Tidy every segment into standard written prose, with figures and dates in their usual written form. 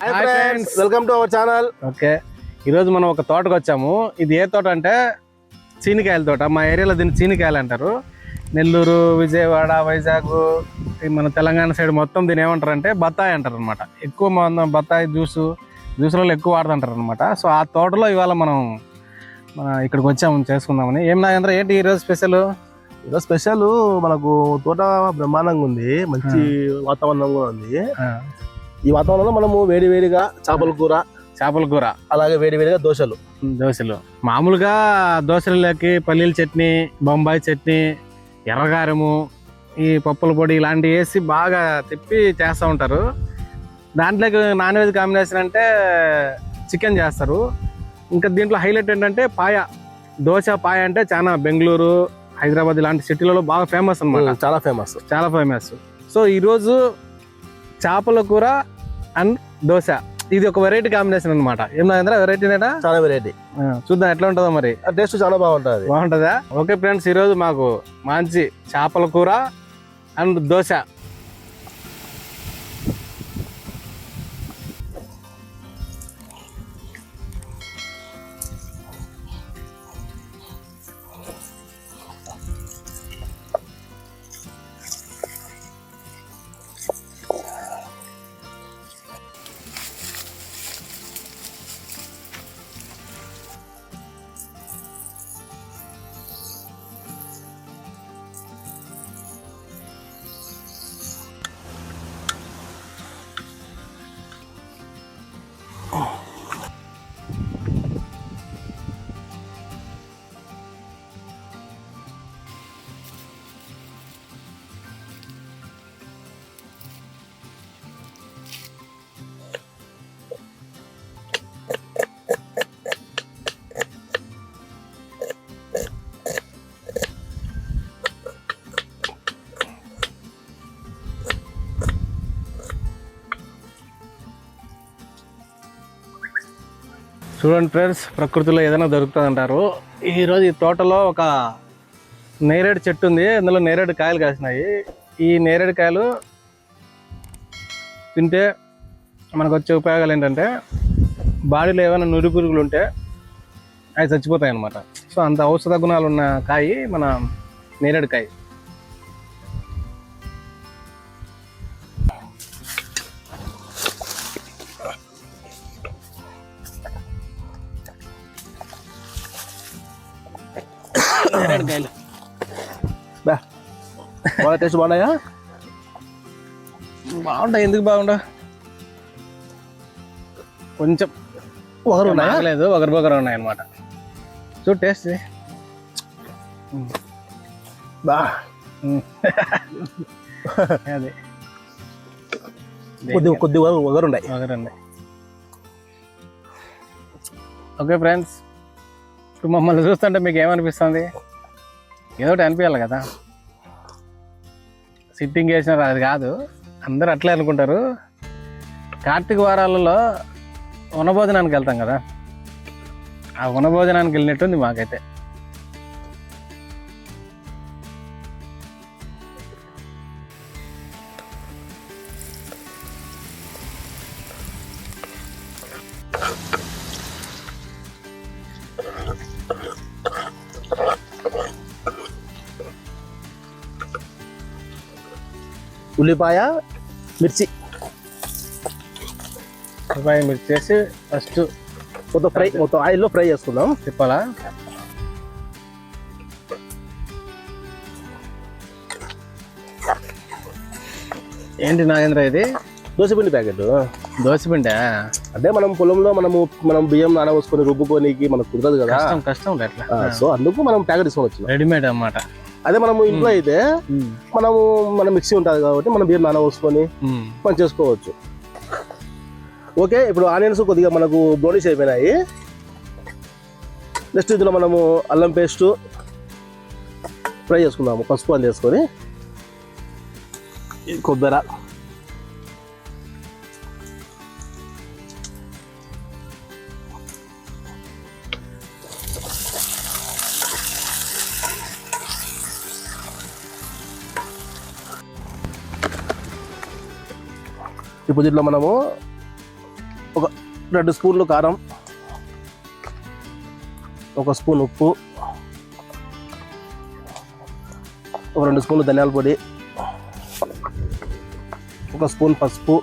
Hi friends, welcome to our channel. Okay, ఈరోజు మనం ఒక తోటకు వచ్చాము. ఇది ఏ తోట అంటే చీనికాయల తోట. మా ఏరియాలో దీన్ని చీనికాయలు అంటారు. నెల్లూరు, విజయవాడ, వైజాగ్, మన తెలంగాణ సైడ్ మొత్తం దీన్ని ఏమంటారు అంటే బత్తాయి అంటారు అనమాట. ఎక్కువ మనం బత్తాయి జ్యూస్లలో ఎక్కువ వాడుతుంటారు అనమాట. సో ఆ తోటలో ఇవాళ మనం ఇక్కడికి వచ్చాము చేసుకుందామని. ఏం నాగేంద్ర, ఏంటి ఈరోజు స్పెషల్? ఈరోజు స్పెషల్ మనకు తోట బ్రహ్మాండంగా ఉంది, మంచి వాతావరణం కూడా ఉంది. ఈ వాతావరణంలో మనము వేడివేడిగా చేపల కూర అలాగే వేడివేడిగా దోశలు మామూలుగా దోశలకి పల్లీల చట్నీ, బొంబాయి చట్నీ, ఎర్రగారము, ఈ పప్పుల పొడి ఇలాంటివి వేసి బాగా తిప్పి చేస్తూ ఉంటారు. దాంట్లోకి నాన్ వెజ్ కాంబినేషన్ అంటే చికెన్ చేస్తారు. ఇంకా దీంట్లో హైలైట్ ఏంటంటే దోశ పాయ అంటే చాలా బెంగళూరు, హైదరాబాద్ ఇలాంటి సిటీలలో బాగా ఫేమస్ అనమాట. చాలా ఫేమస్. సో ఈరోజు చేపల కూర అండ్ దోశ, ఇది ఒక వెరైటీ కాంబినేషన్ అనమాట. ఏం నాగేంద్ర, వెరైటీనేనా? చాలా వెరైటీ. చూద్దాం ఎట్లా ఉంటుందో మరి. టేస్ట్ చాలా బాగుంటుందా? ఓకే ఫ్రెండ్స్, ఈరోజు మాకు మంచి చేపల కూర అండ్ దోశ. చూడండి ఫ్రెండ్స్, ప్రకృతిలో ఏదైనా దొరుకుతుంది అంటారు. ఈరోజు ఈ తోటలో ఒక నేరేడు చెట్టు ఉంది. అందులో నేరేడు కాయలు కాసినాయి. ఈ నేరేడు కాయలు తింటే మనకు వచ్చే ఉపయోగాలు ఏంటంటే, బాడీలో ఏమైనా నురి పురుగులు ఉంటే అవి చచ్చిపోతాయి అన్నమాట. సో అంత ఔషధ గుణాలు ఉన్న కాయ మన నేరేడు కాయ. టేస్ట్ బాగున్నాయా? బాగుంటాయి. ఎందుకు బాగుంటా, కొంచెం లేదు ఒకరు ఉన్నాయి అనమాట. చూడు టేస్ట్ అదే కొద్ది ఒకరున్నాయి. ఓకే ఫ్రెండ్స్, ఇప్పుడు మమ్మల్ని చూస్తుంటే మీకు ఏమనిపిస్తుంది? ఏదో ఒకటి అనిపించాలి కదా. సిట్టింగ్ వేసినారు అది కాదు, అందరూ అట్లే అనుకుంటారు. కార్తీక వారాలలో వనభోజనానికి వెళ్తాం కదా, ఆ వనభోజనానికి వెళ్ళినట్టుంది మాకైతే. ఉల్లిపాయ మిర్చి వేసి ఫస్ట్ మొత్తం ఆయిల్లో ఫ్రై చేసుకుందాం. తిప్పాలా? ఏంటి నాగేంద్ర, ఇది దోశపిండి ప్యాకెట్. దోశపిండి అంటే మనం పొలంలో మనం బియ్యం నానబోసుకొని రుబ్బుకోనికి మనకు కుదరదు కదా, కష్టం అట్లా. సో అందుకు మనం ప్యాకెట్ తీసుకోవచ్చు, రెడీమేడ్ అన్నమాట. అదే మనము ఇంట్లో అయితే మన మిక్సీ ఉంటుంది కాబట్టి మనం బియ్యం నానబోసుకొని మనం చేసుకోవచ్చు. ఓకే, ఇప్పుడు ఆనియన్స్ కొద్దిగా మనకు బ్రౌనిష్ అయిపోయినాయి. నెక్స్ట్ ఇందులో మనము అల్లం పేస్టు ఫ్రై చేసుకుందాము. పసుపు అని చేసుకొని కొబ్బరి, ఇప్పుడు దీంట్లో మనము 2 స్పూన్లు కారం, 1 స్పూన్ ఉప్పు, 2 స్పూన్లు ధనియాల పొడి, 1 స్పూన్ పసుపు.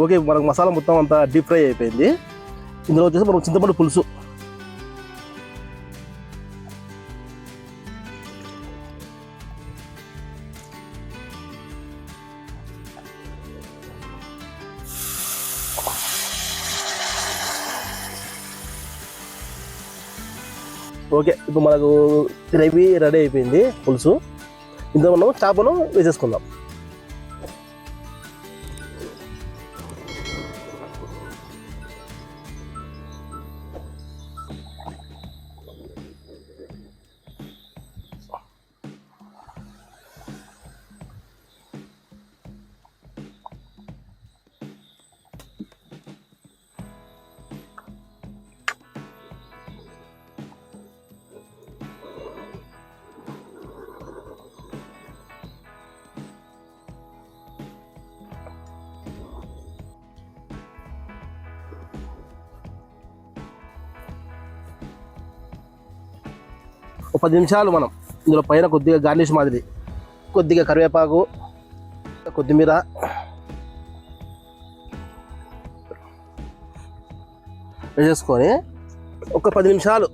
ఓకే, మనకు మసాలా మొత్తం అంతా డీప్ ఫ్రై అయిపోయింది. ఇందులో వచ్చేసి మనకు చింతపండు పులుసు. ఓకే, ఇప్పుడు మనకు గ్రేవీ రెడీ అయిపోయింది, పులుసు. ఇందులో మనం చేపను వేసేసుకుందాం. ఒక 10 నిమిషాలు మనం ఇందులో పైన కొద్దిగా గార్నిష్ మాదిరి కొద్దిగా కరివేపాకు, కొత్తిమీర వేసేసుకొని ఒక 10 నిమిషాలు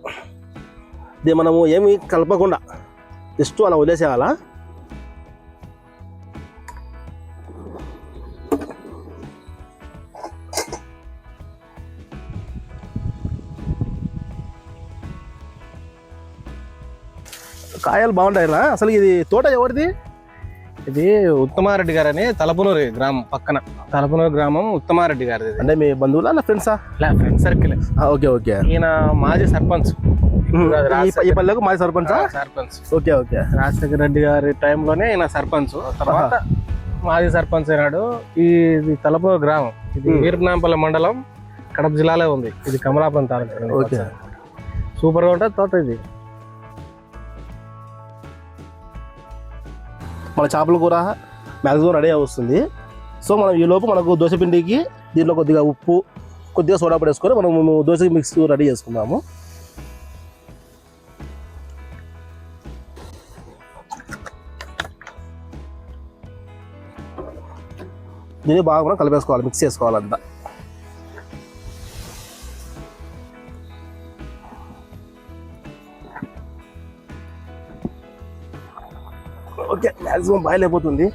ఇది మనము ఏమి కలపకుండా జస్ట్ అలా వదిలేసేయాలా. కాయలు బాగుంటాయిరా. అసలు ఇది తోట ఎవరిది? ఇది ఉత్తమారెడ్డి గారు అని తలపనూరు గ్రామం పక్కన, తలపనూరు గ్రామం ఉత్తమారెడ్డి గారిది. అంటే మీ బంధువులా నా ఫ్రెండ్సా? Friend circle. Okay okay. ఈయన మాజీ సర్పంచ్, ఈ పల్లెకు మాజీ సర్పంచా? సర్పంచ్. Okay okay. రాజశేఖర రెడ్డి గారి టైంలోనే ఈయన సర్పంచ్, తర్వాత మాజీ సర్పంచ్ అయినాడు. ఇది తలపనూరు గ్రామం, ఇది వీరనాంపల్లి మండలం, కడప జిల్లాలో ఉంది. ఇది కమలాపురం తాలూకా. ఓకే, సూపర్ గా ఉంటుంది తోట ఇది. మన చేపల కూర మ్యాక్సిమం రెడీ వస్తుంది. సో మనం ఈ లోపు మనకు దోశ పిండికి దీంట్లో కొద్దిగా ఉప్పు, కొద్దిగా సోడా పొడి వేసుకొని మనము దోశ మిక్స్ రెడీ చేసుకుందాము. దీన్ని బాగా మనం కలిపేసుకోవాలి, మిక్స్ చేసుకోవాలంతా. ఓకే, మ్యాక్సిమం బాయిల్ అయిపోతుంది.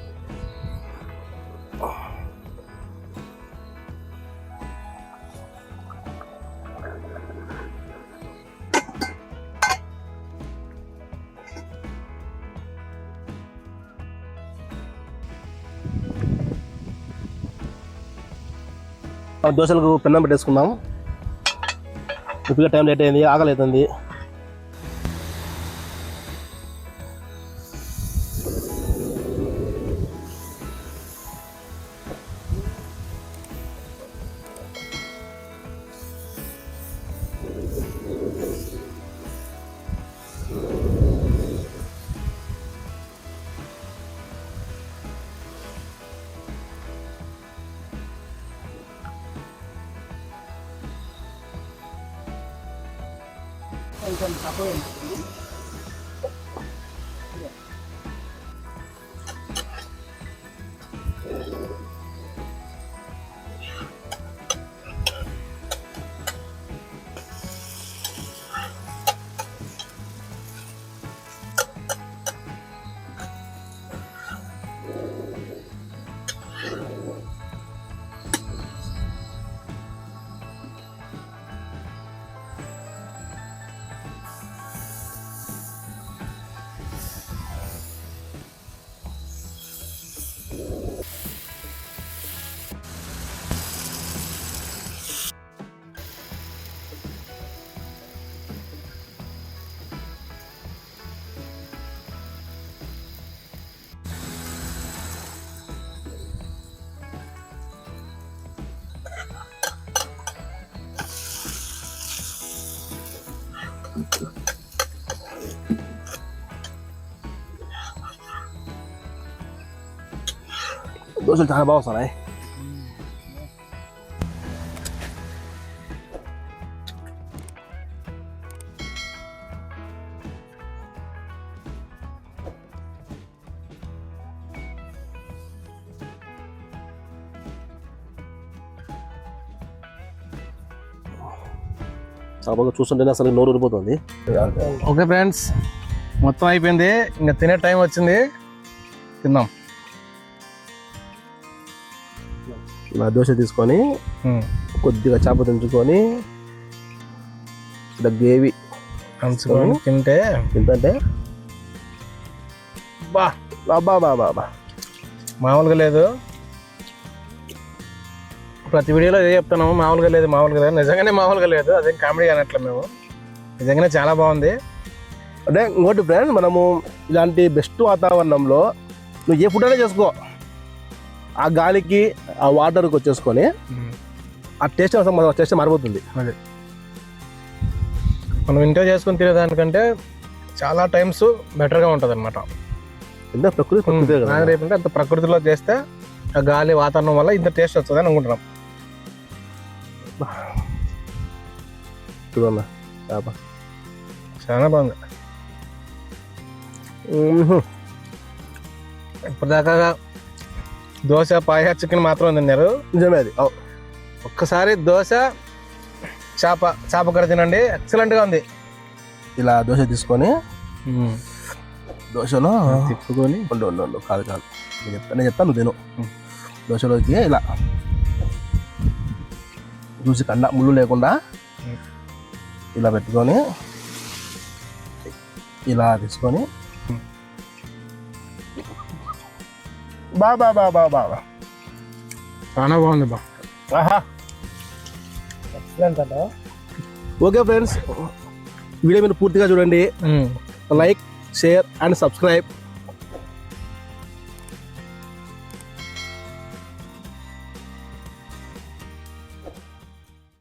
దోశలకు పెన్నం పెట్టేసుకుందాం. ఇప్పుడు టైం లేట్ అయింది, ఆకలి అవుతుంది. దోశలు చాలా బాగా వస్తున్నాయి. చేపలు చూస్తుంటేనే అసలు నోరు ఊరిపోతుంది. ఓకే ఫ్రెండ్స్, మొత్తం అయిపోయింది, ఇంకా తినే టైం వచ్చింది, తిందాం. ఇలా దోశ తీసుకొని కొద్దిగా చేప తెంచుకొని ఇలా గ్రేవీ అంచుకొని తింటే బా బాబా బాబా బాబా మామూలుగా లేదు. ప్రతి వీడియోలో అదే చెప్తున్నాము, మామూలుగా లేదు మామూలుగా లేదు. నిజంగానే మామూలుగా లేదు, అదేం కామెడీ అనట్లే మేము, నిజంగానే చాలా బాగుంది. అంటే ఇంకోటి ఫ్రెండ్, మనము ఇలాంటి బెస్ట్ వాతావరణంలో నువ్వు ఏ ఫుడ్ అయినా చేసుకో, ఆ గాలికి ఆ వాటర్కి వచ్చేసుకొని ఆ టేస్ట్ మన టేస్ట్ మారిపోతుంది. అదే మనం ఇంట్లో చేసుకొని తినేదానికంటే చాలా టైమ్స్ బెటర్గా ఉంటుంది అనమాట. ఎంత ప్రకృతి ప్రకృతి కదా, రేపంటే అంత ప్రకృతిలో చేస్తే ఆ గాలి వాతావరణం వల్ల ఇంత టేస్ట్ వస్తుంది అని అనుకుంటున్నాం. చూడన్నా చేప చాలా బాగుంది. ఇప్పటిదాకా దోశ, పాయ, చికెన్ మాత్రం తిన్నారు. నిజమే అది. ఒక్కసారి దోశ చేప కర్రీ తినండి, ఎక్సలెంట్గా ఉంది. ఇలా దోశ తీసుకొని దోశలో తిప్పుకొని ఉండు కాదు నేను చెప్తాను నువ్వు తిను. దోశలోకి ఇలా చూసి కండ ముళ్ళు లేకుండా ఇలా పెట్టుకొని ఇలా తీసుకొని బాబా బాబా బాబా చాలా బాగుంది బా. ఆహా. ఓకే ఫ్రెండ్స్, వీడియో మీరు పూర్తిగా చూడండి. Like, share and subscribe.